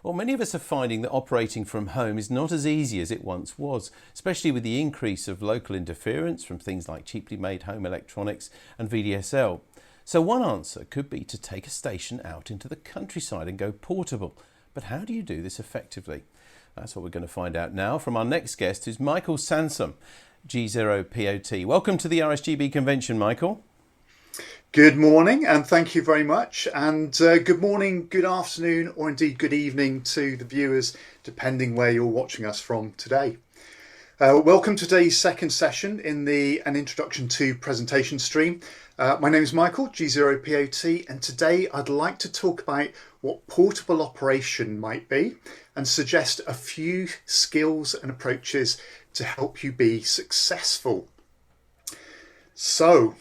Well, many of us are finding that operating from home is not as easy as it once was, especially with the increase of local interference from things like cheaply made home electronics and VDSL. So one answer could be to take a station out into the countryside and go portable. But how do you do this effectively? That's what we're going to find out now from our next guest, who's Michael Sansom, G0POT. Welcome to the RSGB convention, Michael. Good morning, and thank you very much. And good morning, good afternoon, or indeed good evening to the viewers, depending where you're watching us from today. Welcome to today's second session in an introduction to presentation stream. My name is Michael, G0POT, and today I'd like to talk about what portable operation might be and suggest a few skills and approaches to help you be successful. So,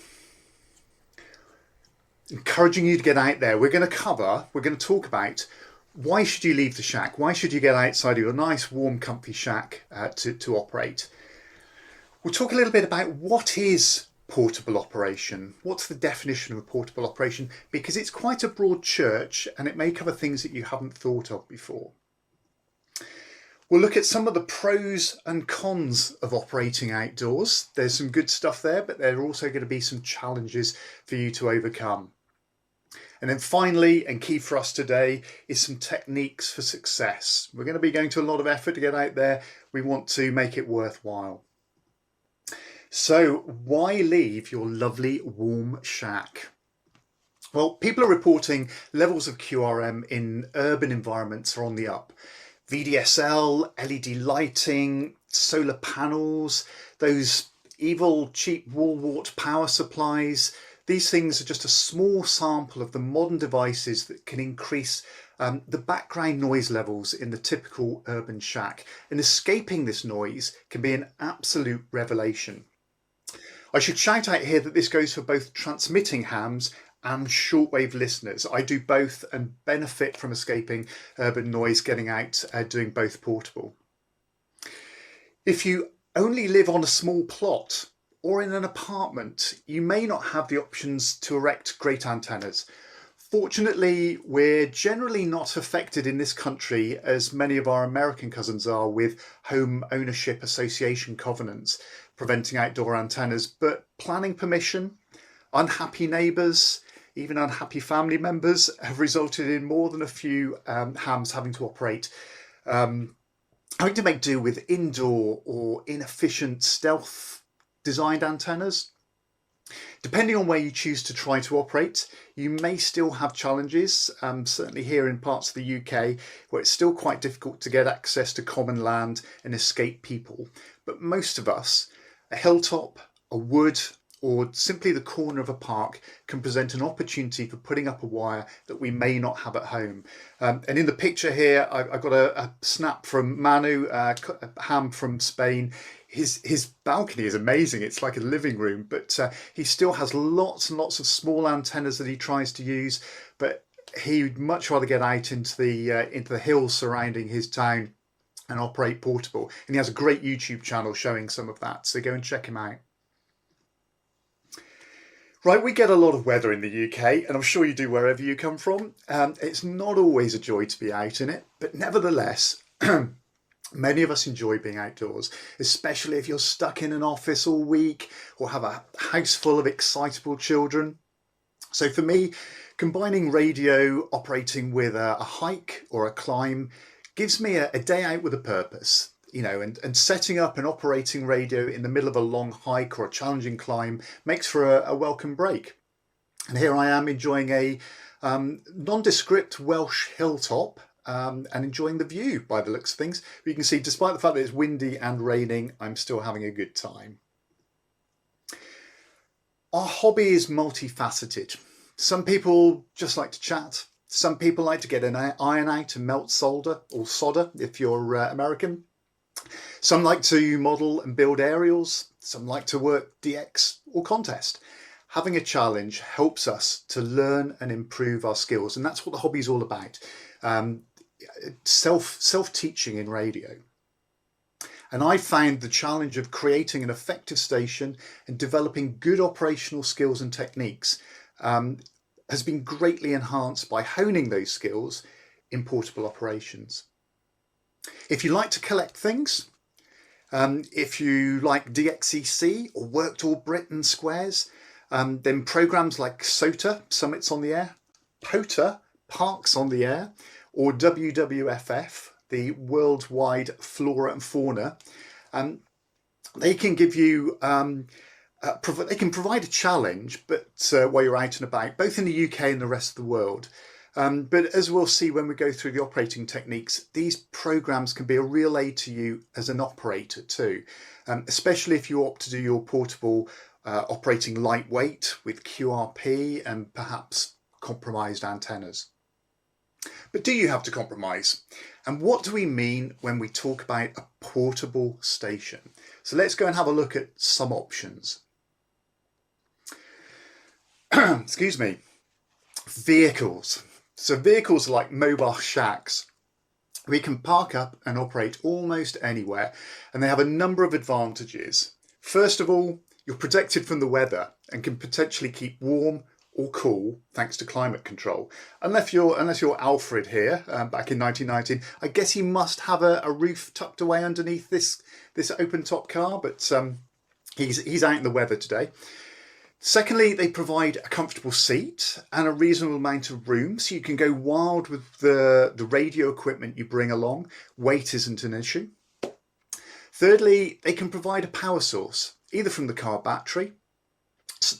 encouraging you to get out there. We're going to talk about why should you leave the shack? Why should you get outside of your nice, warm, comfy shack to operate? We'll talk a little bit about what is portable operation. What's the definition of a portable operation? Because it's quite a broad church and it may cover things that you haven't thought of before. We'll look at some of the pros and cons of operating outdoors. There's some good stuff there, but there are also going to be some challenges for you to overcome. And then finally, and key for us today, is some techniques for success. We're going to be going to a lot of effort to get out there. We want to make it worthwhile. So why leave your lovely warm shack? Well, people are reporting levels of QRM in urban environments are on the up. VDSL, LED lighting, solar panels, those evil cheap wall-wart power supplies. These things are just a small sample of the modern devices that can increase the background noise levels in the typical urban shack. And escaping this noise can be an absolute revelation. I should shout out here that this goes for both transmitting hams and shortwave listeners. I do both and benefit from escaping urban noise, getting out, doing both portable. If you only live on a small plot or in an apartment, you may not have the options to erect great antennas. Fortunately, we're generally not affected in this country as many of our American cousins are with home ownership association covenants preventing outdoor antennas, but planning permission, unhappy neighbours, even unhappy family members have resulted in more than a few hams having to operate, having to make do with indoor or inefficient stealth designed antennas. Depending on where you choose to try to operate, you may still have challenges, certainly here in parts of the UK where it's still quite difficult to get access to common land and escape people. But most of us, a hilltop, a wood, or simply the corner of a park can present an opportunity for putting up a wire that we may not have at home. And in the picture here, I've got a snap from Manu, a ham from Spain. His balcony is amazing. It's like a living room, but he still has lots and lots of small antennas that he tries to use, but he'd much rather get out into the hills surrounding his town and operate portable. And he has a great YouTube channel showing some of that, so go and check him out. Right, we get a lot of weather in the UK, and I'm sure you do wherever you come from. It's not always a joy to be out in it, but nevertheless, many of us enjoy being outdoors, especially if you're stuck in an office all week or have a house full of excitable children. So for me, combining radio operating with a hike or a climb gives me a day out with a purpose. You know, and setting up and operating radio in the middle of a long hike or a challenging climb makes for a welcome break. And here I am enjoying a nondescript Welsh hilltop and enjoying the view by the looks of things. But you can see, despite the fact that it's windy and raining, I'm still having a good time. Our hobby is multifaceted. Some people just like to chat. Some people like to get an iron out and melt solder, or solder if you're American. Some like to model and build aerials. Some like to work DX or contest. Having a challenge helps us to learn and improve our skills. And that's what the hobby is all about. Self-teaching in radio. And I found the challenge of creating an effective station and developing good operational skills and techniques has been greatly enhanced by honing those skills in portable operations. If you like to collect things, if you like DXCC or worked all Britain squares, then programs like SOTA, Summits on the Air, POTA, Parks on the Air, or WWFF, the Worldwide Flora and Fauna, they can give you, they can provide a challenge, but while you're out and about, both in the UK and the rest of the world. But as we'll see when we go through the operating techniques, these programs can be a real aid to you as an operator too, especially if you opt to do your portable operating lightweight with QRP and perhaps compromised antennas. But do you have to compromise? And what do we mean when we talk about a portable station? So let's go and have a look at some options. Excuse me. Vehicles. So vehicles are like mobile shacks. We can park up and operate almost anywhere, and they have a number of advantages. First of all, you're protected from the weather and can potentially keep warm or cool thanks to climate control. Unless you're Alfred here, back in 1919, I guess he must have a roof tucked away underneath this open top car, but he's out in the weather today. Secondly, they provide a comfortable seat and a reasonable amount of room, so you can go wild with the radio equipment you bring along. Weight isn't an issue. Thirdly, they can provide a power source, either from the car battery,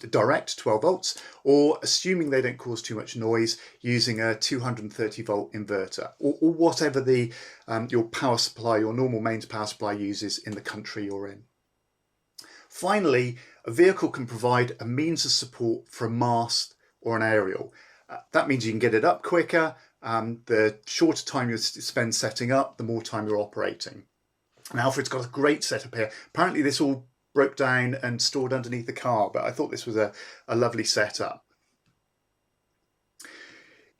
direct 12 volts, or assuming they don't cause too much noise, using a 230 volt inverter, or whatever your power supply, your normal mains power supply uses in the country you're in. Finally, a vehicle can provide a means of support for a mast or an aerial. That means you can get it up quicker. The shorter time you spend setting up, the more time you're operating. And Alfred's got a great setup here. Apparently this all broke down and stored underneath the car, but I thought this was a lovely setup.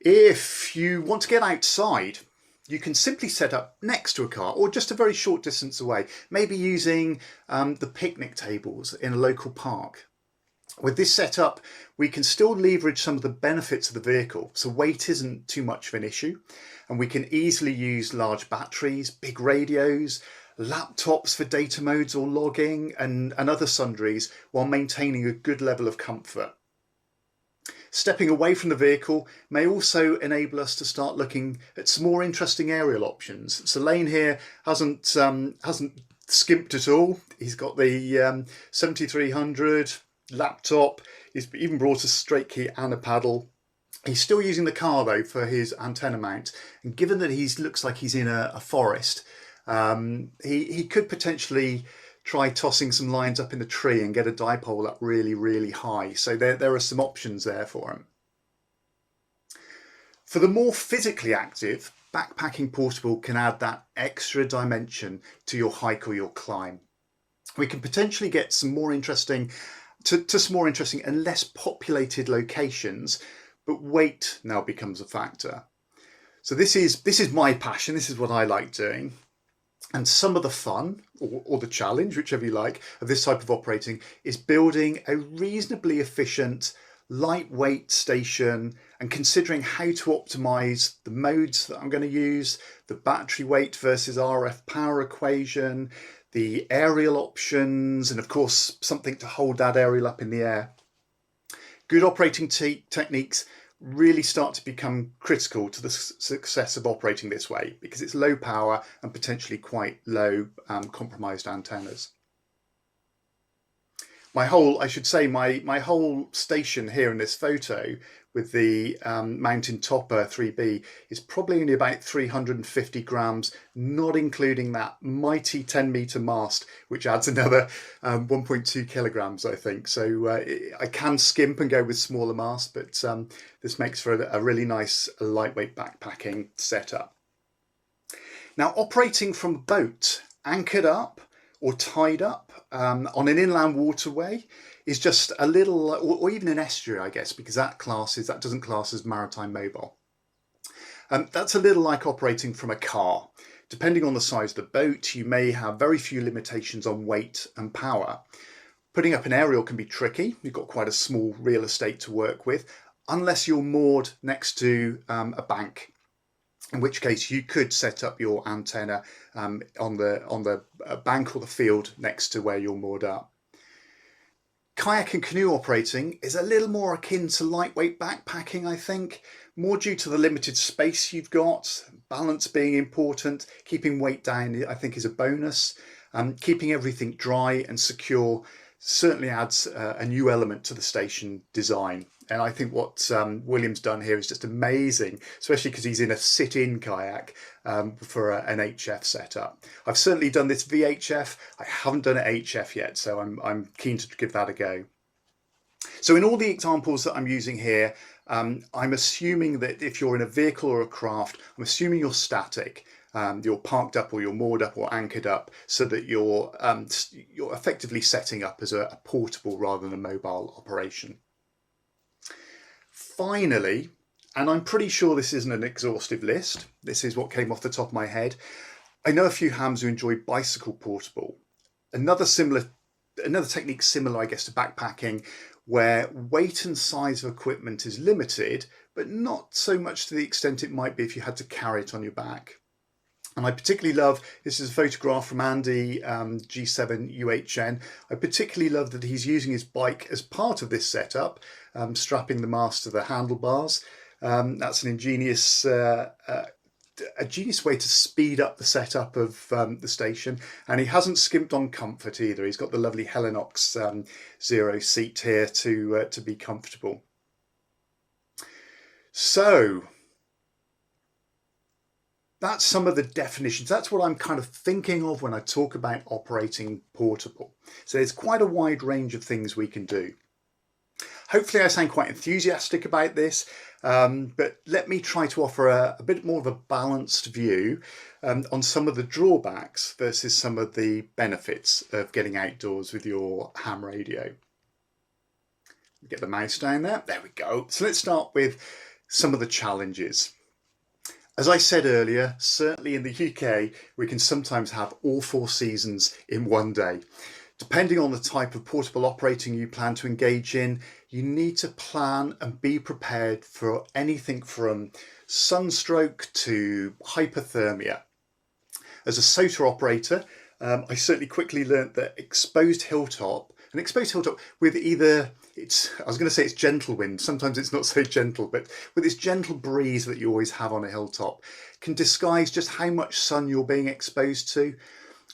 If you want to get outside, you can simply set up next to a car or just a very short distance away, maybe using the picnic tables in a local park. With this setup, we can still leverage some of the benefits of the vehicle, so weight isn't too much of an issue, and we can easily use large batteries, big radios, laptops for data modes or logging, and other sundries, while maintaining a good level of comfort. Stepping away from the vehicle may also enable us to start looking at some more interesting aerial options. So Lane here hasn't skimped at all. He's got the 7300 laptop. He's even brought a straight key and a paddle. He's still using the car though for his antenna mount. And given that he looks like he's in a forest, he could potentially try tossing some lines up in the tree and get a dipole up really, really high. So there are some options there for him. For the more physically active, backpacking portable can add that extra dimension to your hike or your climb. We can potentially get some more interesting and less populated locations, but weight now becomes a factor. So this is my passion. This is what I like doing. And some of the fun, or the challenge, whichever you like, of this type of operating is building a reasonably efficient, lightweight station and considering how to optimize the modes that I'm going to use, the battery weight versus RF power equation, the aerial options, and of course, something to hold that aerial up in the air. Good operating techniques really start to become critical to the success of operating this way because it's low power and potentially quite low compromised antennas. My whole station here in this photo with the Mountain Topper 3B is probably only about 350 grams, not including that mighty 10-meter mast, which adds another 1.2 kilograms, I think. So I can skimp and go with smaller mast, but this makes for a really nice lightweight backpacking setup. Now, operating from a boat anchored up or tied up on an inland waterway is just a little, or even an estuary, I guess, because that doesn't class as maritime mobile. That's a little like operating from a car. Depending on the size of the boat, you may have very few limitations on weight and power. Putting up an aerial can be tricky. You've got quite a small real estate to work with, unless you're moored next to a bank. in which case you could set up your antenna on the bank or the field next to where you're moored up. Kayak and canoe operating is a little more akin to lightweight backpacking, I think, more due to the limited space you've got, balance being important, keeping weight down I think is a bonus, keeping everything dry and secure certainly adds a new element to the station design. And I think what William's done here is just amazing, especially because he's in a sit-in kayak for an HF setup. I've certainly done this VHF. I haven't done an HF yet, so I'm keen to give that a go. So in all the examples that I'm using here, I'm assuming that if you're in a vehicle or a craft, I'm assuming you're static. You're parked up or you're moored up or anchored up so that you're effectively setting up as a portable rather than a mobile operation. Finally, and I'm pretty sure this isn't an exhaustive list, this is what came off the top of my head, I know a few hams who enjoy bicycle portable. Another technique similar, I guess, to backpacking, where weight and size of equipment is limited, but not so much to the extent it might be if you had to carry it on your back. And I particularly love, this is a photograph from Andy, G7 UHN. I particularly love that he's using his bike as part of this setup, strapping the mast to the handlebars. That's an ingenious way to speed up the setup of the station. And he hasn't skimped on comfort either. He's got the lovely Helinox Zero seat here to be comfortable. So that's some of the definitions. That's what I'm kind of thinking of when I talk about operating portable. So there's quite a wide range of things we can do. Hopefully I sound quite enthusiastic about this, but let me try to offer a bit more of a balanced view on some of the drawbacks versus some of the benefits of getting outdoors with your ham radio. Get the mouse down there. There we go. So let's start with some of the challenges. As I said earlier, certainly in the UK, we can sometimes have all 4 seasons in one day. Depending on the type of portable operating you plan to engage in, you need to plan and be prepared for anything from sunstroke to hypothermia. As a SOTA operator, I certainly quickly learnt that an exposed hilltop with either, I was going to say it's gentle wind, sometimes it's not so gentle, but with this gentle breeze that you always have on a hilltop, can disguise just how much sun you're being exposed to,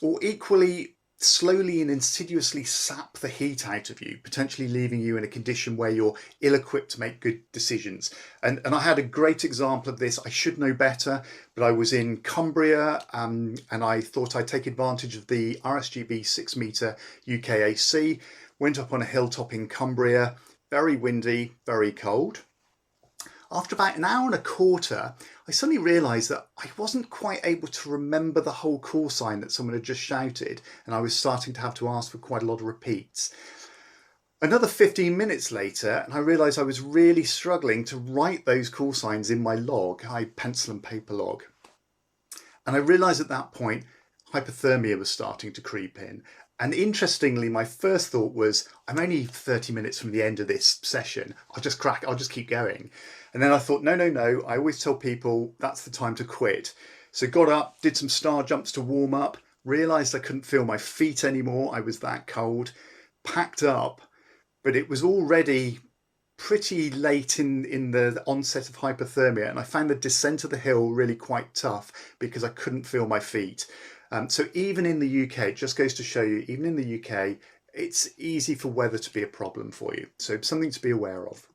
or equally slowly and insidiously sap the heat out of you, potentially leaving you in a condition where you're ill-equipped to make good decisions. And I had a great example of this. I should know better, but I was in Cumbria and I thought I'd take advantage of the RSGB 6-metre UKAC, went up on a hilltop in Cumbria, very windy, very cold. After about an hour and a quarter, I suddenly realised that I wasn't quite able to remember the whole call sign that someone had just shouted, and I was starting to have to ask for quite a lot of repeats. Another 15 minutes later, and I realised I was really struggling to write those call signs in my log, my pencil and paper log. And I realised at that point, hypothermia was starting to creep in. And interestingly, my first thought was, I'm only 30 minutes from the end of this session. I'll just keep going. And then I thought, no. I always tell people that's the time to quit. So got up, did some star jumps to warm up, realised I couldn't feel my feet anymore. I was that cold, packed up, but it was already pretty late in the onset of hypothermia. And I found the descent of the hill really quite tough because I couldn't feel my feet. So even in the UK, it just goes to show you, even in the UK, it's easy for weather to be a problem for you. So something to be aware of.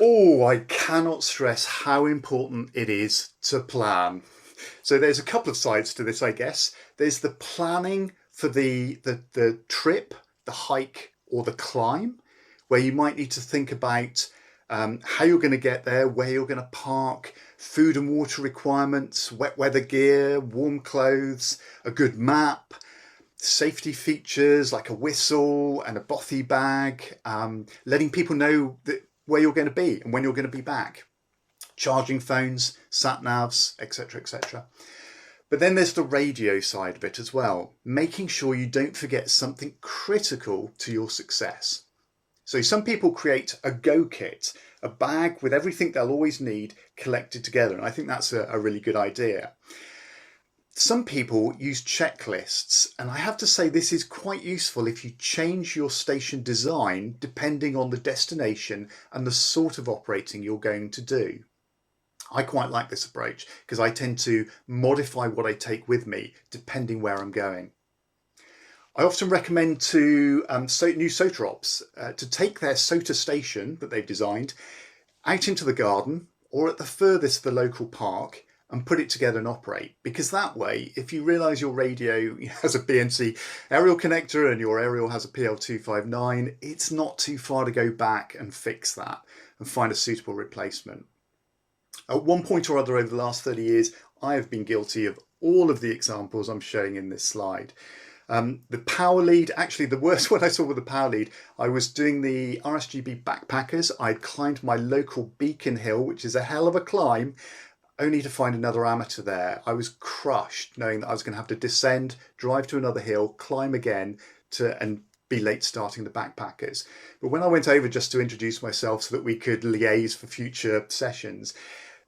Oh, I cannot stress how important it is to plan. So there's a couple of sides to this, I guess. There's the planning for the trip, the hike or the climb, where you might need to think about how you're going to get there, where you're going to park, food and water requirements, wet weather gear, warm clothes, a good map, safety features like a whistle and a bothy bag, letting people know where you're going to be and when you're going to be back, charging phones, sat navs, etc, etc. But then there's the radio side of it as well, making sure you don't forget something critical to your success. So some people create a go kit, a bag with everything they'll always need collected together. And I think that's a really good idea. Some people use checklists, and I have to say this is quite useful if you change your station design depending on the destination and the sort of operating you're going to do. I quite like this approach because I tend to modify what I take with me depending where I'm going. I often recommend to new SOTA ops to take their SOTA station that they've designed out into the garden or at the furthest the local park and put it together and operate, because that way, if you realise your radio has a BNC aerial connector and your aerial has a PL259, it's not too far to go back and fix that and find a suitable replacement. At one point or other over the last 30 years, I have been guilty of all of the examples I'm showing in this slide. The power lead, actually the worst one I saw with the power lead, I was doing the RSGB backpackers. I'd climbed my local Beacon Hill, which is a hell of a climb, only to find another amateur there. I was crushed knowing that I was going to have to descend, drive to another hill, climb again and be late starting the backpackers. But when I went over just to introduce myself so that we could liaise for future sessions,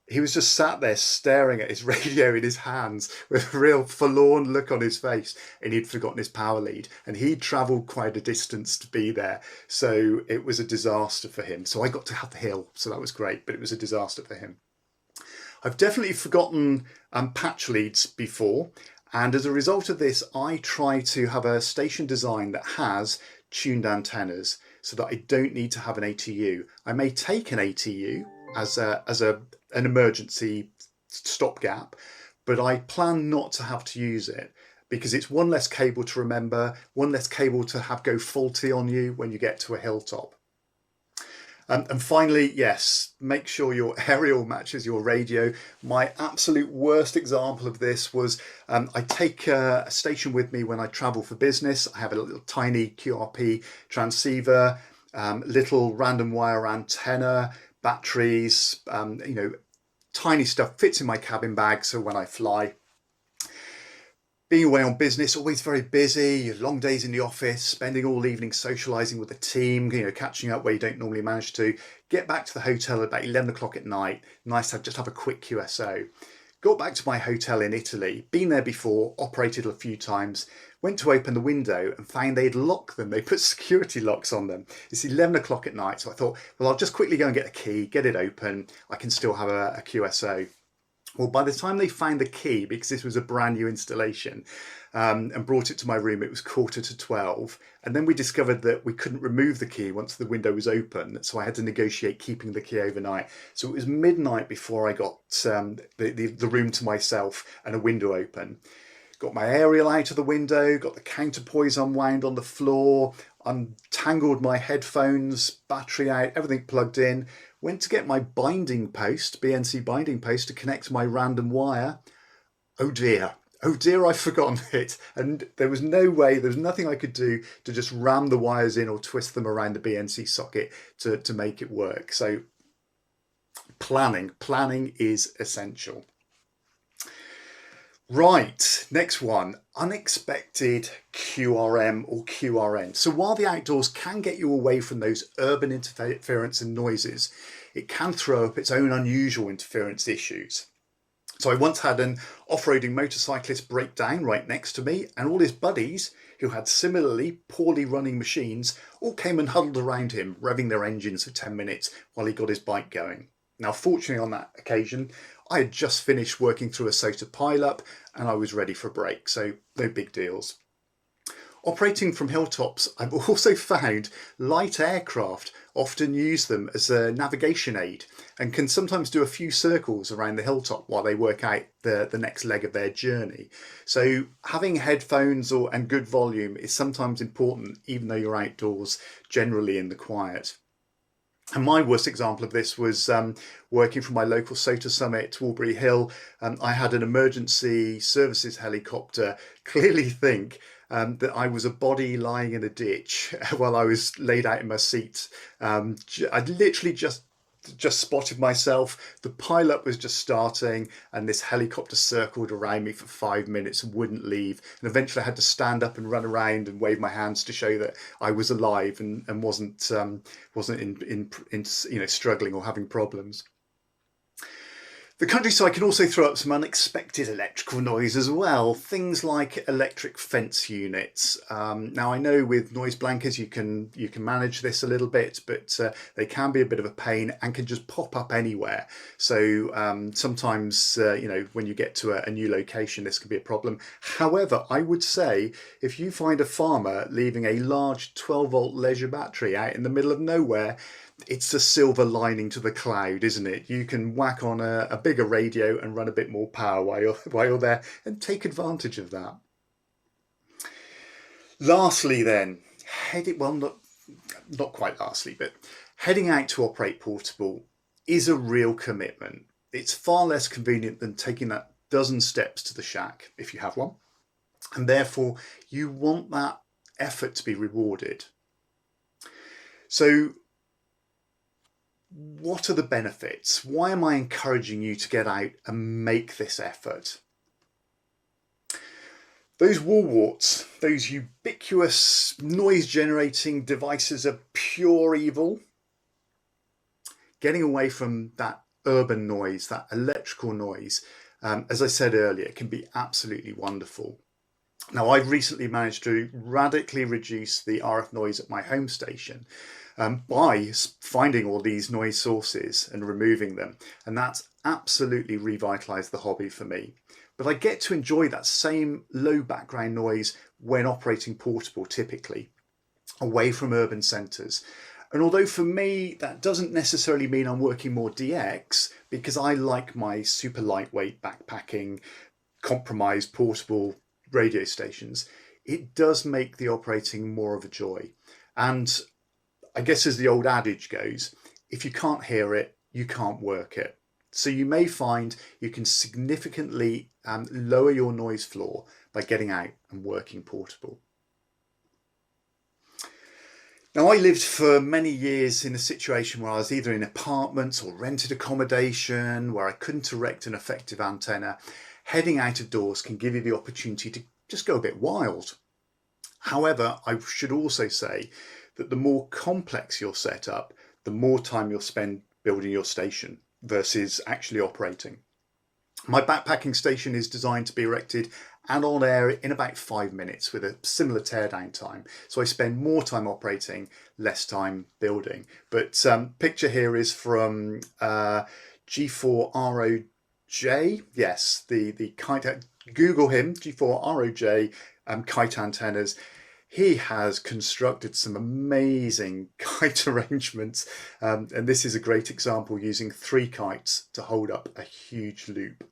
he was just sat there staring at his radio in his hands with a real forlorn look on his face, and he'd forgotten his power lead and he'd travelled quite a distance to be there. So it was a disaster for him. So I got to have the hill, so that was great, but it was a disaster for him. I've definitely forgotten patch leads before, and as a result of this, I try to have a station design that has tuned antennas so that I don't need to have an ATU. I may take an ATU as an emergency stopgap, but I plan not to have to use it because it's one less cable to remember, one less cable to have go faulty on you when you get to a hilltop. And finally, yes, make sure your aerial matches your radio. My absolute worst example of this was I take a station with me when I travel for business. I have a little tiny QRP transceiver, little random wire antenna, batteries, tiny stuff fits in my cabin bag. So when I fly, being away on business, always very busy, long days in the office, spending all evening socialising with the team, catching up where you don't normally manage to. Get back to the hotel at about 11 o'clock at night. Nice to just have a quick QSO. Got back to my hotel in Italy, been there before, operated a few times, went to open the window and found they'd locked them. They put security locks on them. It's 11 o'clock at night, so I thought, well, I'll just quickly go and get a key, get it open. I can still have a QSO. Well, by the time they found the key, because this was a brand new installation, and brought it to my room, it was 11:45. And then we discovered that we couldn't remove the key once the window was open. So I had to negotiate keeping the key overnight. So it was midnight before I got the room to myself and a window open. Got my aerial out of the window, got the counterpoise unwound on the floor, untangled my headphones, battery out, everything plugged in. Went to get my binding post, BNC binding post, to connect my random wire. Oh dear, I've forgotten it. And there was no way, there was nothing I could do to just ram the wires in or twist them around the BNC socket to make it work. So planning is essential. Right, next one, unexpected QRM or QRN. So while the outdoors can get you away from those urban interference and noises, it can throw up its own unusual interference issues. So I once had an off-roading motorcyclist break down right next to me, and all his buddies, who had similarly poorly running machines, all came and huddled around him, revving their engines for 10 minutes while he got his bike going. Now, fortunately on that occasion, I had just finished working through a SOTA pile-up and I was ready for a break, so no big deals. Operating from hilltops, I've also found light aircraft often use them as a navigation aid and can sometimes do a few circles around the hilltop while they work out the next leg of their journey. So having headphones and good volume is sometimes important, even though you're outdoors, generally in the quiet. And my worst example of this was working from my local SOTA summit, Walbury Hill. I had an emergency services helicopter clearly think that I was a body lying in a ditch while I was laid out in my seat. I'd literally just just spotted myself. The pilot was just starting and this helicopter circled around me for 5 minutes and wouldn't leave. And eventually I had to stand up and run around and wave my hands to show that I was alive and wasn't in struggling or having problems. The countryside can also throw up some unexpected electrical noise as well. Things like electric fence units. Now I know with noise blankets you can manage this a little bit, but they can be a bit of a pain and can just pop up anywhere. So sometimes when you get to a new location, this can be a problem. However, I would say if you find a farmer leaving a large 12-volt leisure battery out in the middle of nowhere, it's a silver lining to the cloud, isn't it? You can whack on a bigger radio and run a bit more power while you're there and take advantage of that. Lastly then, not quite lastly, but heading out to operate portable is a real commitment. It's far less convenient than taking that dozen steps to the shack if you have one. And therefore you want that effort to be rewarded. So what are the benefits? Why am I encouraging you to get out and make this effort? Those wall warts, those ubiquitous noise generating devices are pure evil. Getting away from that urban noise, that electrical noise, as I said earlier, can be absolutely wonderful. Now, I've recently managed to radically reduce the RF noise at my home station by finding all these noise sources and removing them. And that's absolutely revitalized the hobby for me. But I get to enjoy that same low background noise when operating portable, typically away from urban centres. And although for me, that doesn't necessarily mean I'm working more DX, because I like my super lightweight backpacking, compromised portable radio stations, it does make the operating more of a joy. And I guess as the old adage goes, if you can't hear it, you can't work it. So you may find you can significantly lower your noise floor by getting out and working portable. Now, I lived for many years in a situation where I was either in apartments or rented accommodation where I couldn't erect an effective antenna. Heading out of doors can give you the opportunity to just go a bit wild. However, I should also say that the more complex your setup, the more time you'll spend building your station versus actually operating. My backpacking station is designed to be erected and on air in about 5 minutes with a similar teardown time. So I spend more time operating, less time building. But picture here is from G4ROJ. Yes, the kite, Google him, G4ROJ kite antennas. He has constructed some amazing kite arrangements, and this is a great example using 3 kites to hold up a huge loop.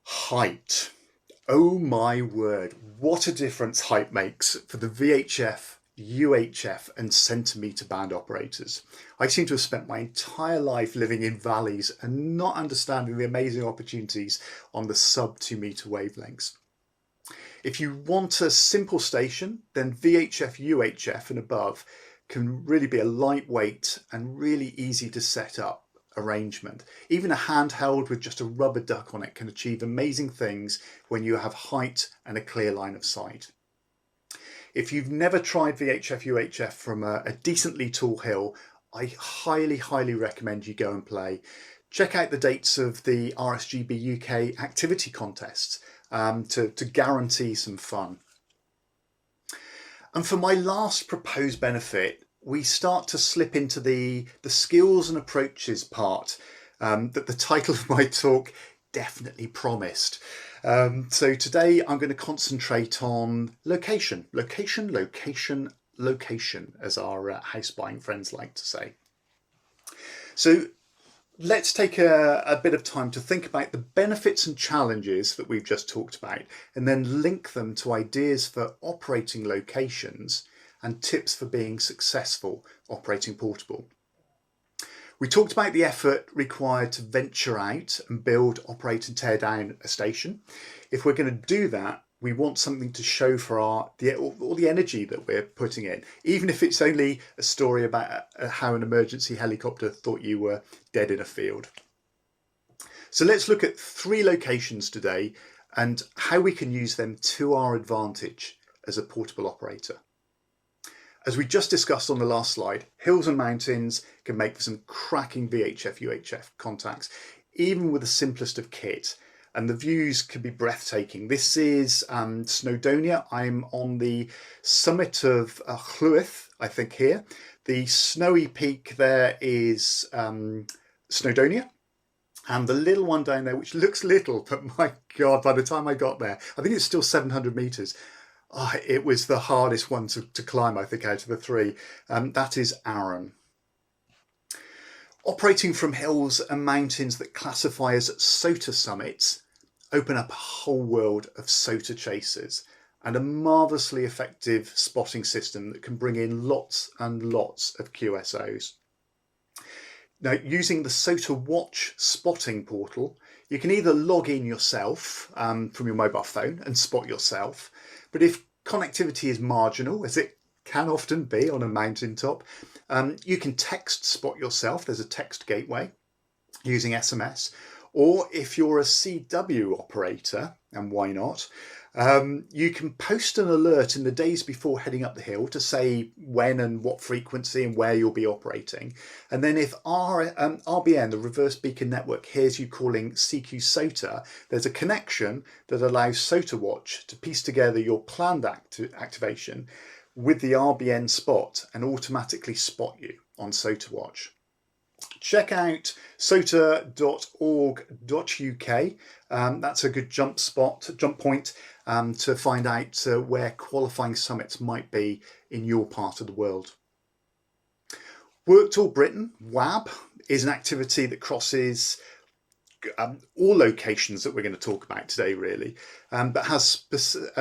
Height. Oh my word, what a difference height makes for the VHF, UHF and centimetre band operators. I seem to have spent my entire life living in valleys and not understanding the amazing opportunities on the sub 2 metre wavelengths. If you want a simple station, then VHF, UHF and above can really be a lightweight and really easy to set up arrangement. Even a handheld with just a rubber duck on it can achieve amazing things when you have height and a clear line of sight. If you've never tried VHF, UHF from a decently tall hill, I highly recommend you go and play. Check out the dates of the RSGB UK activity contests to guarantee some fun. And for my last proposed benefit, we start to slip into the skills and approaches part that the title of my talk definitely promised. So today I'm going to concentrate on location, as our house buying friends like to say. So let's take a bit of time to think about the benefits and challenges that we've just talked about, and then link them to ideas for operating locations and tips for being successful operating portable. We talked about the effort required to venture out and build, operate and tear down a station. If we're going to do that, we want something to show for all the energy that we're putting in, even if it's only a story about how an emergency helicopter thought you were dead in a field. So let's look at 3 locations today and how we can use them to our advantage as a portable operator. As we just discussed on the last slide, hills and mountains can make for some cracking VHF UHF contacts, even with the simplest of kit, and the views can be breathtaking. This is Snowdonia. I'm on the summit of Llwyth, I think here. The snowy peak there is Snowdonia. And the little one down there, which looks little, but my God, by the time I got there, I think it's still 700 meters. Oh, it was the hardest one to climb, I think, out of the 3. That is Arran. Operating from hills and mountains that classify as SOTA summits open up a whole world of SOTA chasers and a marvellously effective spotting system that can bring in lots and lots of QSOs. Now, using the SOTA Watch spotting portal, you can either log in yourself from your mobile phone and spot yourself, but if connectivity is marginal, as it can often be on a mountaintop, you can text spot yourself. There's a text gateway using SMS, or if you're a CW operator, and why not, you can post an alert in the days before heading up the hill to say when and what frequency and where you'll be operating. And then if RBN, the Reverse Beacon Network, hears you calling CQ SOTA, there's a connection that allows SOTA Watch to piece together your planned activation with the RBN spot and automatically spot you on SOTA Watch. Check out sota.org.uk. That's a good jump point to find out where qualifying summits might be in your part of the world. Work Tool Britain, WAB, is an activity that crosses all locations that we're going to talk about today, really, but has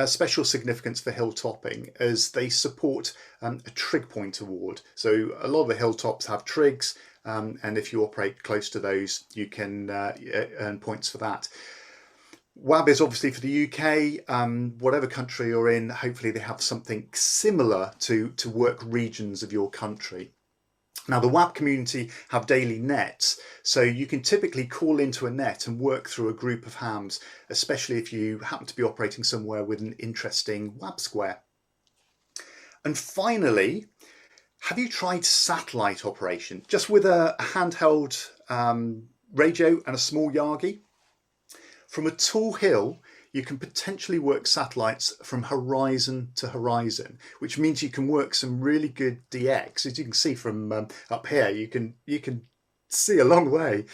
special significance for hilltopping as they support a trig point award. So a lot of the hilltops have trigs, and if you operate close to those, you can earn points for that. WAB is obviously for the UK. Whatever country you're in, hopefully they have something similar to work regions of your country. Now, the WAB community have daily nets, so you can typically call into a net and work through a group of hams, especially if you happen to be operating somewhere with an interesting WAB square. And finally, have you tried satellite operation, just with a handheld radio and a small Yagi? From a tall hill, you can potentially work satellites from horizon to horizon, which means you can work some really good DX. As you can see from up here, you can see a long way.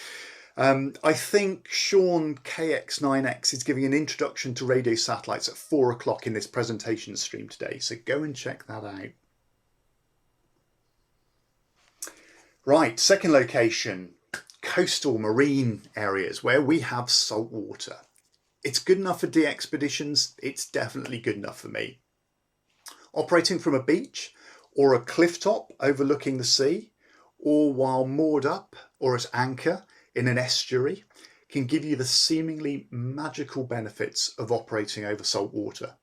I think Sean KX9X is giving an introduction to radio satellites at 4 o'clock in this presentation stream today, so go and check that out. Right, second location, coastal marine areas where we have salt water. It's good enough for de-expeditions. It's definitely good enough for me. Operating from a beach or a cliff top overlooking the sea, or while moored up or at anchor in an estuary, can give you the seemingly magical benefits of operating over salt water.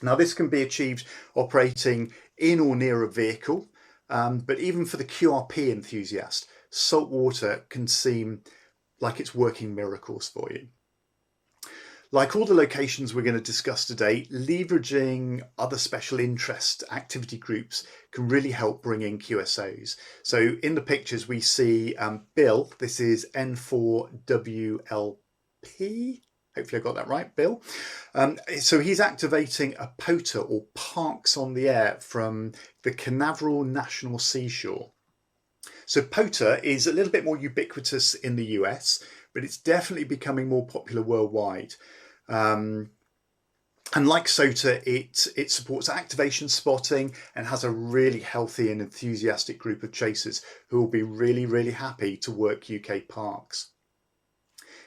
Now, this can be achieved operating in or near a vehicle, but even for the QRP enthusiast, salt water can seem like it's working miracles for you. Like all the locations we're going to discuss today, leveraging other special interest activity groups can really help bring in QSOs. So in the pictures we see Bill, this is N4WLP, hopefully I got that right, Bill. So he's activating a POTA, or Parks on the Air, from the Canaveral National Seashore. So POTA is a little bit more ubiquitous in the US, but it's definitely becoming more popular worldwide. And like SOTA, it supports activation spotting and has a really healthy and enthusiastic group of chasers who will be really, really happy to work UK parks.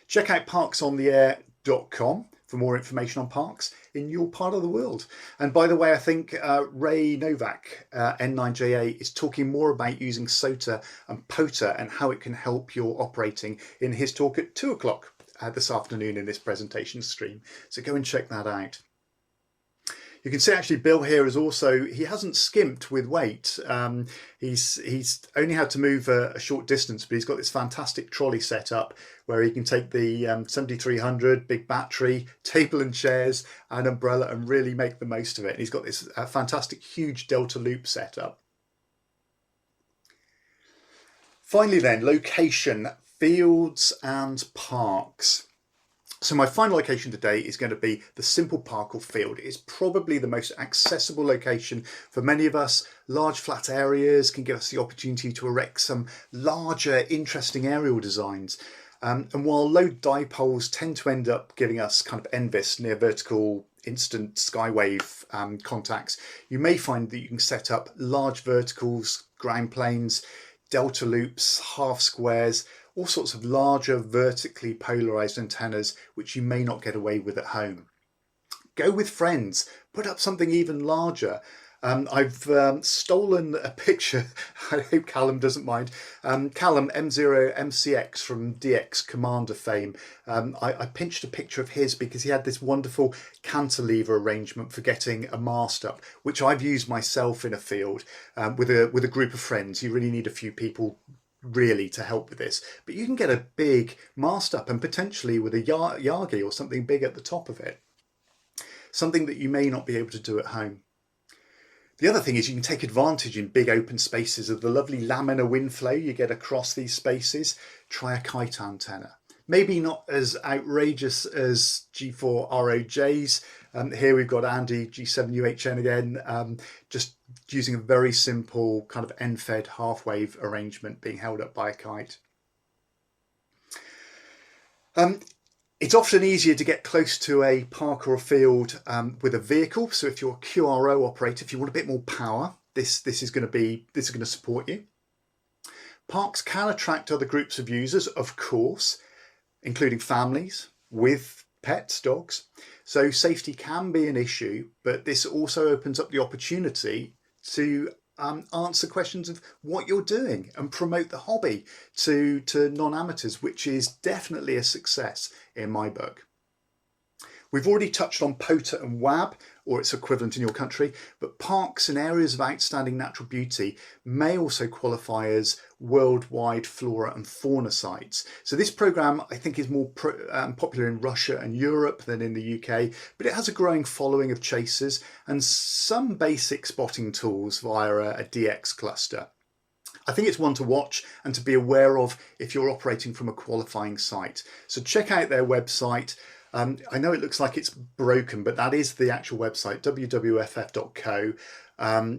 Check out parksontheair.com for more information on parks in your part of the world. And by the way, I think Ray Novak, N9JA, is talking more about using SOTA and POTA and how it can help your operating in his talk at 2 o'clock this afternoon in this presentation stream. So go and check that out. You can see actually Bill here is also, he hasn't skimped with weight. He's only had to move a short distance, but he's got this fantastic trolley set up where he can take the 7300, big battery, table and chairs and umbrella and really make the most of it. And he's got this fantastic huge Delta loop set up. Finally then, location, fields and parks. So my final location today is going to be the simple park or field. It's probably the most accessible location for many of us. Large flat areas can give us the opportunity to erect some larger, interesting aerial designs. And while low dipoles tend to end up giving us kind of NVIS, near vertical instant skywave contacts, you may find that you can set up large verticals, ground planes, delta loops, half squares, all sorts of larger vertically polarized antennas which you may not get away with at home. Go with friends, put up something even larger. I've stolen a picture, I hope Callum doesn't mind. Callum M0MCX from DX Commander fame. I pinched a picture of his because he had this wonderful cantilever arrangement for getting a mast up, which I've used myself in a field with a group of friends. You really need a few people really to help with this, but you can get a big mast up and potentially with a Yagi or something big at the top of it, something that you may not be able to do at home. The other thing is you can take advantage in big open spaces of the lovely laminar wind flow you get across these spaces. Try a kite antenna. Maybe not as outrageous as G4 ROJs. Here we've got Andy G7UHN again, just using a very simple kind of end-fed half-wave arrangement being held up by a kite. It's often easier to get close to a park or a field with a vehicle. So if you're a QRO operator, if you want a bit more power, this is going to support you. Parks can attract other groups of users, of course, including families with pets, dogs. So safety can be an issue, but this also opens up the opportunity to answer questions of what you're doing and promote the hobby to non-amateurs, which is definitely a success in my book. We've already touched on POTA and WAB, or its equivalent in your country, but parks and areas of outstanding natural beauty may also qualify as worldwide flora and fauna sites. So this programme, I think, is more popular in Russia and Europe than in the UK, but it has a growing following of chasers and some basic spotting tools via a DX cluster. I think it's one to watch and to be aware of if you're operating from a qualifying site. So check out their website. I know it looks like it's broken, but that is the actual website, wwff.co.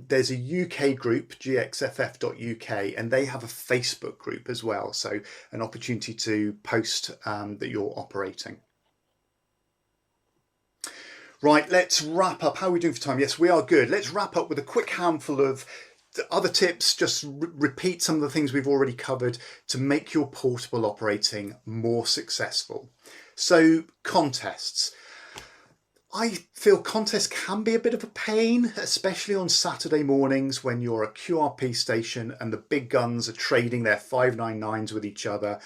There's a UK group, gxff.uk, and they have a Facebook group as well. So an opportunity to post that you're operating. Right, let's wrap up. How are we doing for time? Yes, we are good. Let's wrap up with a quick handful of other tips. Just repeat some of the things we've already covered to make your portable operating more successful. So contests. I feel contests can be a bit of a pain, especially on Saturday mornings when you're a QRP station and the big guns are trading their 599s with each other.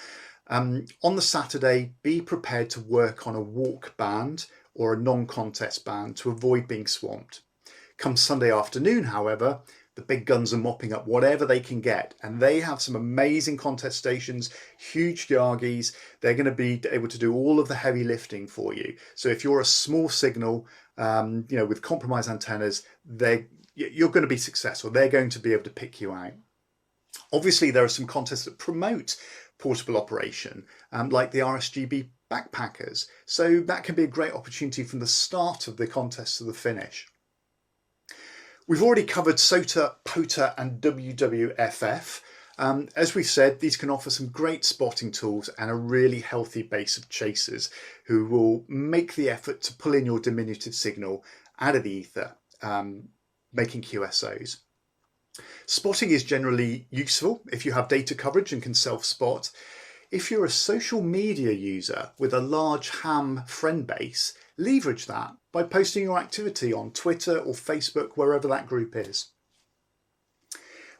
On the Saturday, be prepared to work on a walk band or a non-contest band to avoid being swamped. Come Sunday afternoon, however, the big guns are mopping up whatever they can get, and they have some amazing contest stations, huge Yagis. They're going to be able to do all of the heavy lifting for you. So if you're a small signal, with compromised antennas, you're going to be successful. They're going to be able to pick you out. Obviously, there are some contests that promote portable operation, like the RSGB backpackers. So that can be a great opportunity from the start of the contest to the finish. We've already covered SOTA, POTA and WWFF. As we've said, these can offer some great spotting tools and a really healthy base of chasers who will make the effort to pull in your diminutive signal out of the ether, making QSOs. Spotting is generally useful if you have data coverage and can self-spot. If you're a social media user with a large ham friend base, leverage that by posting your activity on Twitter or Facebook, wherever that group is.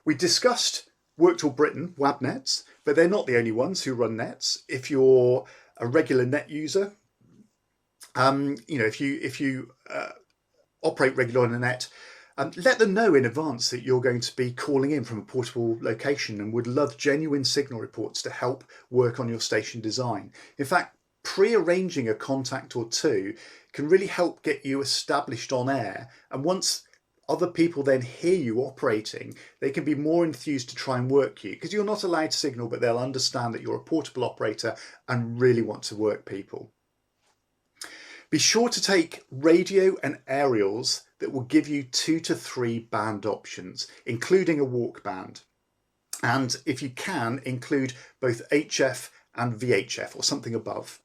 We discussed Worktool Britain WAB nets, but they're not the only ones who run nets. If you're a regular net user, if you operate regularly on the net, let them know in advance that you're going to be calling in from a portable location and would love genuine signal reports to help work on your station design. In fact, pre-arranging a contact or two can really help get you established on air, and once other people then hear you operating, they can be more enthused to try and work you, because you're not allowed to signal, but they'll understand that you're a portable operator and really want to work people. Be sure to take radio and aerials that will give you 2 to 3 band options, including a walk band. And if you can, include both HF and VHF or something above.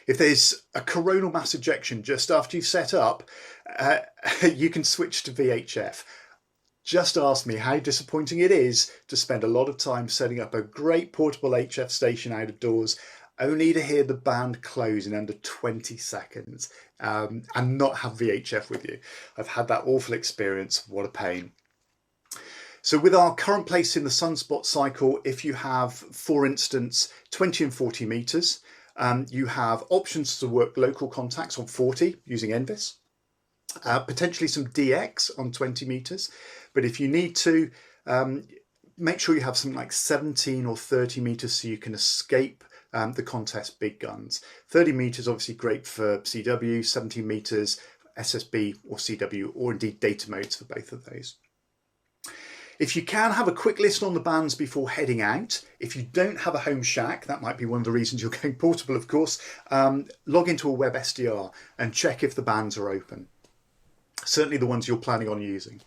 If there's a coronal mass ejection just after you've set up, you can switch to VHF. Just ask me how disappointing it is to spend a lot of time setting up a great portable HF station out of doors, only to hear the band close in under 20 seconds and not have VHF with you. I've had that awful experience. What a pain. So with our current place in the sunspot cycle, if you have, for instance, 20 and 40 meters, you have options to work local contacts on 40 using NVIS, potentially some DX on 20 meters. But if you need to, make sure you have something like 17 or 30 meters so you can escape the contest big guns. 30 meters obviously great for CW, 17 meters SSB or CW, or indeed data modes for both of those. If you can, have a quick listen on the bands before heading out. If you don't have a home shack, that might be one of the reasons you're going portable, of course, log into a web SDR and check if the bands are open. Certainly the ones you're planning on using.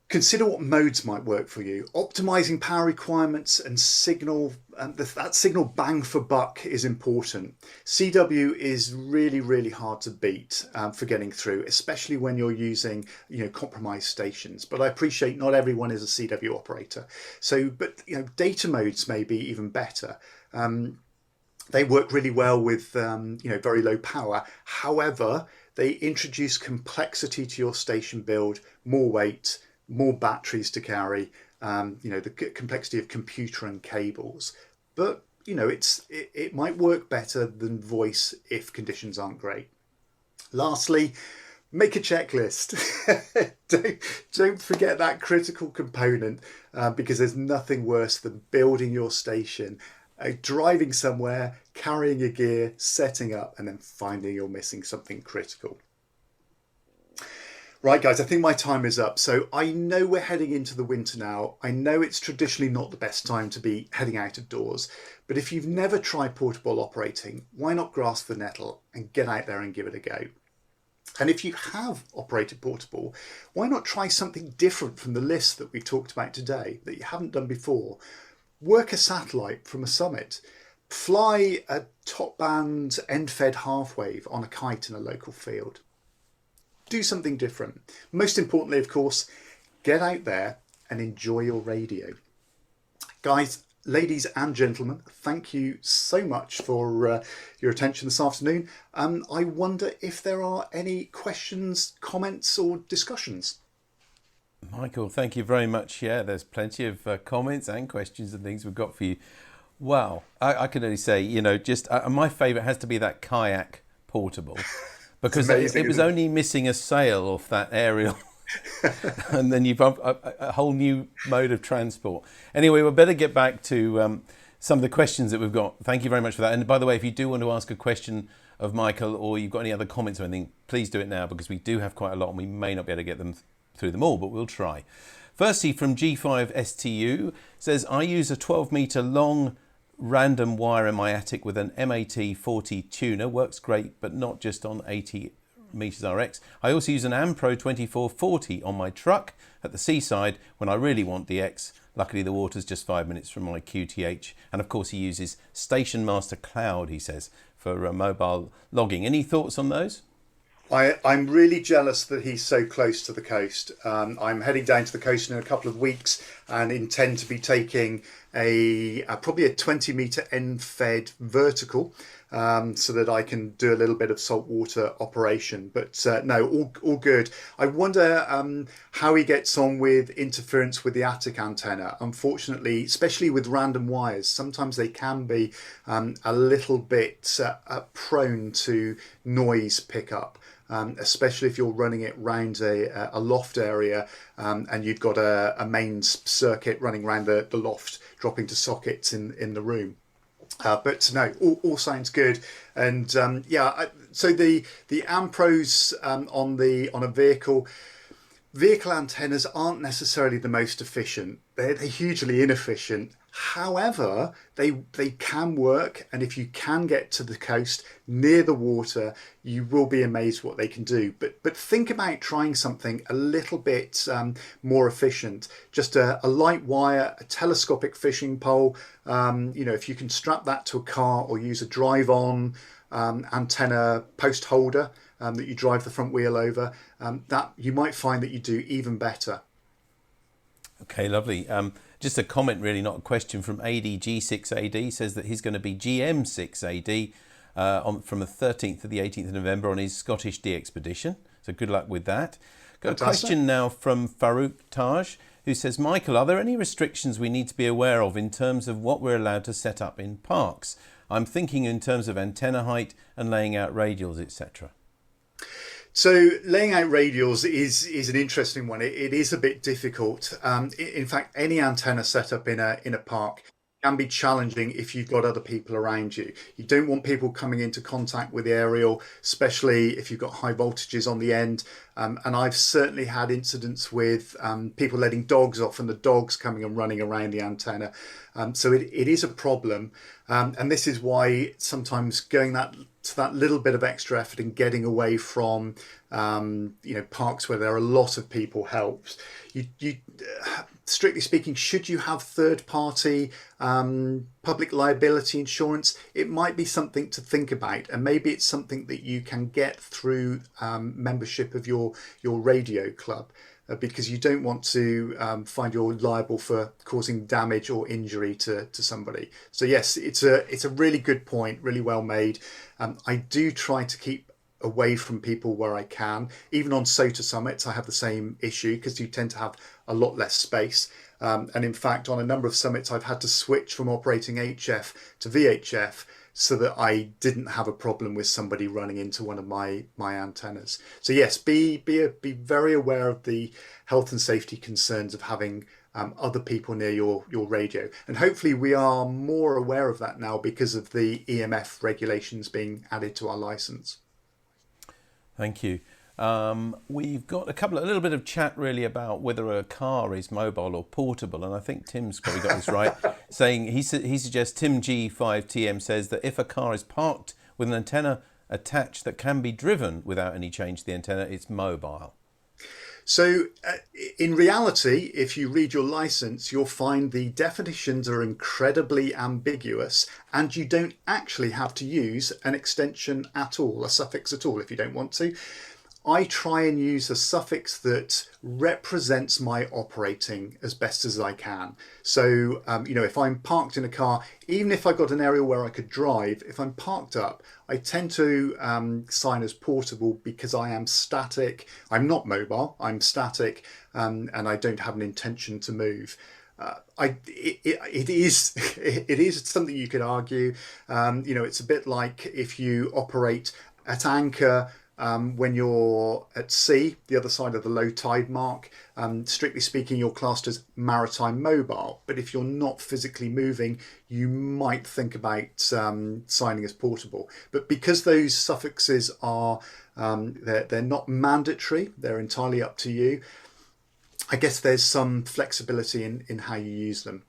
Consider what modes might work for you. Optimizing power requirements and signal, that signal bang for buck is important. CW is really, really hard to beat for getting through, especially when you're using, compromised stations. But I appreciate not everyone is a CW operator. But data modes may be even better. They work really well with, very low power. However, they introduce complexity to your station build, more weight, more batteries to carry, the complexity of computer and cables. But, it might work better than voice if conditions aren't great. Lastly, make a checklist. Don't forget that critical component, because there's nothing worse than building your station, driving somewhere, carrying your gear, setting up, and then finding you're missing something critical. Right, guys, I think my time is up. So I know we're heading into the winter now. I know it's traditionally not the best time to be heading out of doors, but if you've never tried portable operating, why not grasp the nettle and get out there and give it a go? And if you have operated portable, why not try something different from the list that we've talked about today that you haven't done before? Work a satellite from a summit. Fly a top band end-fed half wave on a kite in a local field. Do something different. Most importantly, of course, get out there and enjoy your radio. Guys, ladies and gentlemen, thank you so much for your attention this afternoon. I wonder if there are any questions, comments or discussions. Michael, thank you very much. Yeah, there's plenty of comments and questions and things we've got for you. Wow, I can only say, my favourite has to be that kayak portable. Because it was only missing a sail off that aerial. And then you've a whole new mode of transport. Anyway, we'll better get back to some of the questions that we've got. Thank you very much for that. And by the way, if you do want to ask a question of Michael, or you've got any other comments or anything, please do it now, because we do have quite a lot and we may not be able to get them through them all, but we'll try. Firstly, from G5STU, says, I use a 12-metre long random wire in my attic with an MAT40 tuner. Works great, but not just on 80 meters RX. I also use an Ampro 2440 on my truck at the seaside when I really want DX. Luckily, the water's just 5 minutes from my QTH. And of course, he uses Station Master Cloud, he says, for mobile logging. Any thoughts on those? I'm really jealous that he's so close to the coast. I'm heading down to the coast in a couple of weeks and intend to be taking probably a 20-metre end-fed vertical so that I can do a little bit of saltwater operation. But no, all good. I wonder how he gets on with interference with the attic antenna. Unfortunately, especially with random wires, sometimes they can be a little bit prone to noise pickup. Especially if you're running it round a loft area and you've got a main circuit running around the loft, dropping to sockets in the room. But no, all sounds good. And so the Ampros on a vehicle antennas aren't necessarily the most efficient. They're hugely inefficient. However, they can work, and if you can get to the coast near the water, you will be amazed what they can do. But think about trying something a little bit more efficient. Just a light wire, a telescopic fishing pole. If you can strap that to a car or use a drive-on antenna post holder that you drive the front wheel over, that you might find that you do even better. Okay, lovely. Just a comment, really, not a question, from ADG6AD. Says that he's going to be GM6AD from the 13th to the 18th of November on his Scottish D expedition. So good luck with that. Got a question now from Farouk Taj, who says, Michael, are there any restrictions we need to be aware of in terms of what we're allowed to set up in parks? I'm thinking in terms of antenna height and laying out radials, etc. So laying out radials is an interesting one. It is a bit difficult. In fact, any antenna set up in a park can be challenging if you've got other people around you. You don't want people coming into contact with the aerial, especially if you've got high voltages on the end. And I've certainly had incidents with people letting dogs off and the dogs coming and running around the antenna. So it is a problem. And this is why sometimes going to that little bit of extra effort and getting away from parks where there are a lot of people helps. You strictly speaking, should you have third-party public liability insurance? It might be something to think about, and maybe it's something that you can get through membership of your radio club. Because you don't want to find you're liable for causing damage or injury to somebody. So yes, it's a really good point, really well made. I do try to keep away from people where I can. Even on SOTA summits, I have the same issue because you tend to have a lot less space. And in fact, on a number of summits, I've had to switch from operating HF to VHF so that I didn't have a problem with somebody running into one of my antennas. So yes, be very aware of the health and safety concerns of having other people near your radio. And hopefully we are more aware of that now because of the EMF regulations being added to our license. Thank you. We've got a little bit of chat really about whether a car is mobile or portable, and I think Tim's probably got this right, saying he suggests, Tim G5TM says that if a car is parked with an antenna attached that can be driven without any change to the antenna, it's mobile. So in reality, if you read your license, you'll find the definitions are incredibly ambiguous, and you don't actually have to use an extension at all, a suffix at all, if you don't want to. I try and use a suffix that represents my operating as best as I can. So, if I'm parked in a car, even if I've got an area where I could drive, if I'm parked up, I tend to sign as portable because I am static. I'm not mobile, I'm static, and I don't have an intention to move. It is something you could argue. It's a bit like if you operate at anchor, when you're at sea, the other side of the low tide mark, strictly speaking, you're classed as maritime mobile. But if you're not physically moving, you might think about signing as portable. But because those suffixes are, they're not mandatory, they're entirely up to you. I guess there's some flexibility in how you use them.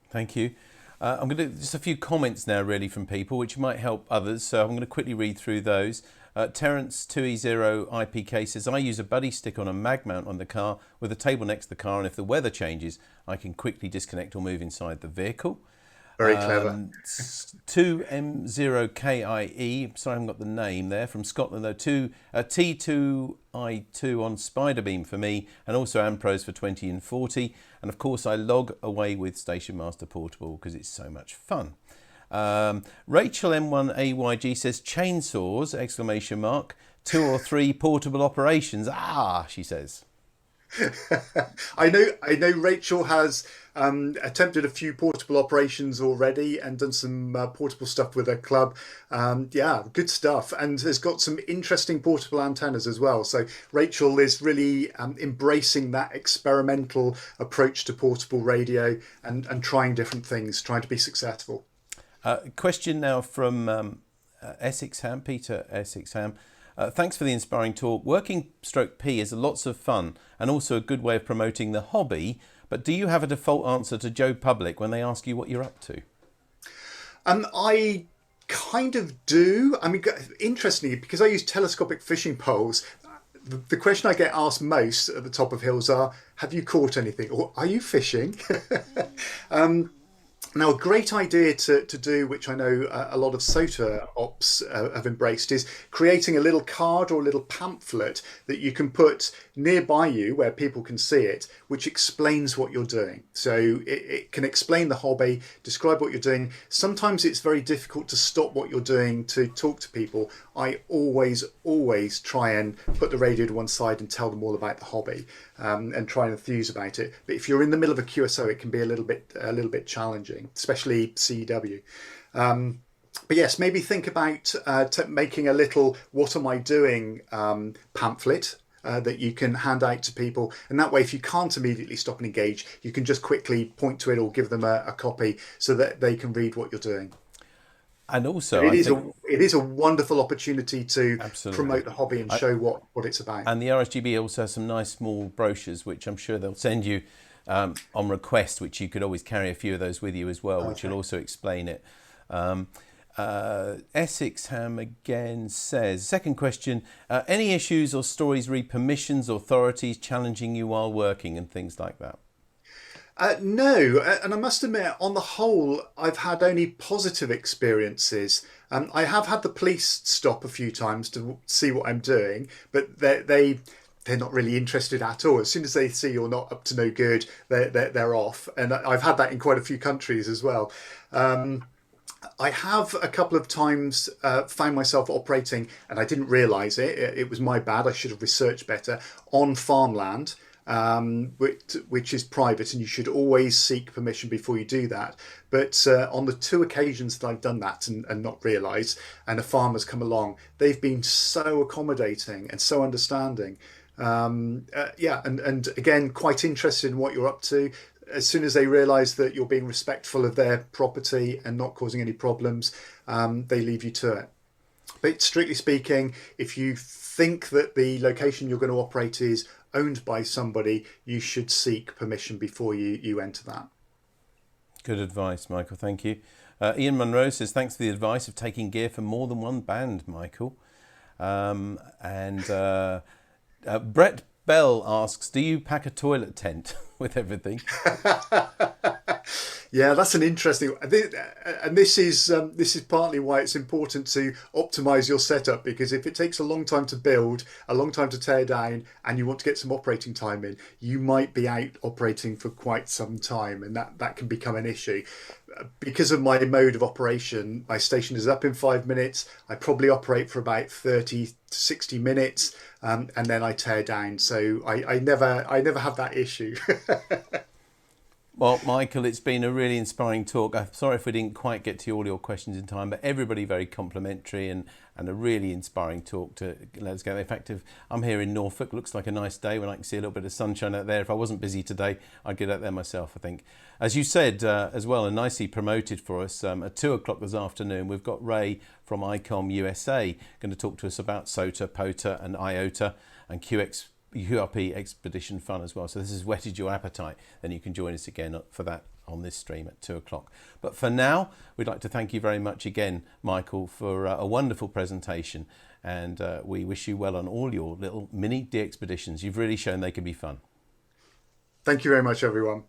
Thank you. I'm going to just a few comments now really from people which might help others. So I'm going to quickly read through those. Terence 2E0 IPK says, I use a buddy stick on a mag mount on the car with a table next to the car, and if the weather changes, I can quickly disconnect or move inside the vehicle. Very clever. 2M0KIE, sorry I haven't got the name there, from Scotland though, T2I2 on Spider Beam for me, and also Ampros for 20 and 40. And of course I log away with Station Master Portable because it's so much fun. Rachel M1AYG says chainsaws, exclamation mark, 2 or 3 portable operations. She says. I know Rachel has attempted a few portable operations already and done some portable stuff with her club. Good stuff, and has got some interesting portable antennas as well. So Rachel is really embracing that experimental approach to portable radio and trying different things, trying to be successful. Question now from Essexham, Peter Essexham. Thanks for the inspiring talk. Working /P is lots of fun and also a good way of promoting the hobby. But do you have a default answer to Joe Public when they ask you what you're up to? I kind of do. I mean, interestingly, because I use telescopic fishing poles, the question I get asked most at the top of hills are, have you caught anything? Or are you fishing? Now, a great idea to do, which I know a lot of SOTA ops have embraced, is creating a little card or a little pamphlet that you can put nearby you where people can see it, which explains what you're doing. So it can explain the hobby, describe what you're doing. Sometimes it's very difficult to stop what you're doing to talk to people. I always try and put the radio to one side and tell them all about the hobby and try and enthuse about it. But if you're in the middle of a QSO, it can be a little bit challenging, especially CEW. But yes, maybe think about making a little "What am I doing" pamphlet that you can hand out to people, and that way, if you can't immediately stop and engage, you can just quickly point to it or give them a copy so that they can read what you're doing. And also, it is a wonderful opportunity to promote the hobby and show what it's about. And the RSGB also has some nice small brochures, which I'm sure they'll send you on request, which you could always carry a few of those with you as well, which will also explain it. Essexham again says, second question, any issues or stories re permissions, authorities challenging you while working and things like that? No, and I must admit, on the whole, I've had only positive experiences. I have had the police stop a few times to see what I'm doing, but they're not really interested at all. As soon as they see you're not up to no good, they're off. And I've had that in quite a few countries as well. I have a couple of times found myself operating, and I didn't realise it. It was my bad. I should have researched better, on farmland. Which is private, and you should always seek permission before you do that. But on the 2 occasions that I've done that and not realised, and a farmer's come along, they've been so accommodating and so understanding. And again, quite interested in what you're up to. As soon as they realise that you're being respectful of their property and not causing any problems, they leave you to it. But strictly speaking, if you think that the location you're going to operate is owned by somebody, you should seek permission before you enter that. Good advice, Michael. Thank you. Ian Munro says, thanks for the advice of taking gear for more than one band, Michael. Brett Bell asks, do you pack a toilet tent with everything? Yeah, that's an interesting, and this is partly why it's important to optimize your setup, because if it takes a long time to build, a long time to tear down, and you want to get some operating time in, you might be out operating for quite some time, and that can become an issue. Because of my mode of operation, my station is up in 5 minutes. I probably operate for about 30 to 60 minutes, and then I tear down. So I never have that issue. Well, Michael, it's been a really inspiring talk. I'm sorry if we didn't quite get to all your questions in time, but everybody very complimentary and a really inspiring talk to let us go. In fact, if I'm here in Norfolk, looks like a nice day when I can see a little bit of sunshine out there. If I wasn't busy today, I'd get out there myself, I think. As you said as well, and nicely promoted for us, at 2 o'clock this afternoon, we've got Ray from ICOM USA going to talk to us about SOTA, POTA and IOTA and QRP Expedition Fun as well. So this has whetted your appetite, then you can join us again for that on this stream at 2 o'clock. But for now, we'd like to thank you very much again, Michael, for a wonderful presentation, and we wish you well on all your little mini de-expeditions. You've really shown they can be fun. Thank you very much, everyone.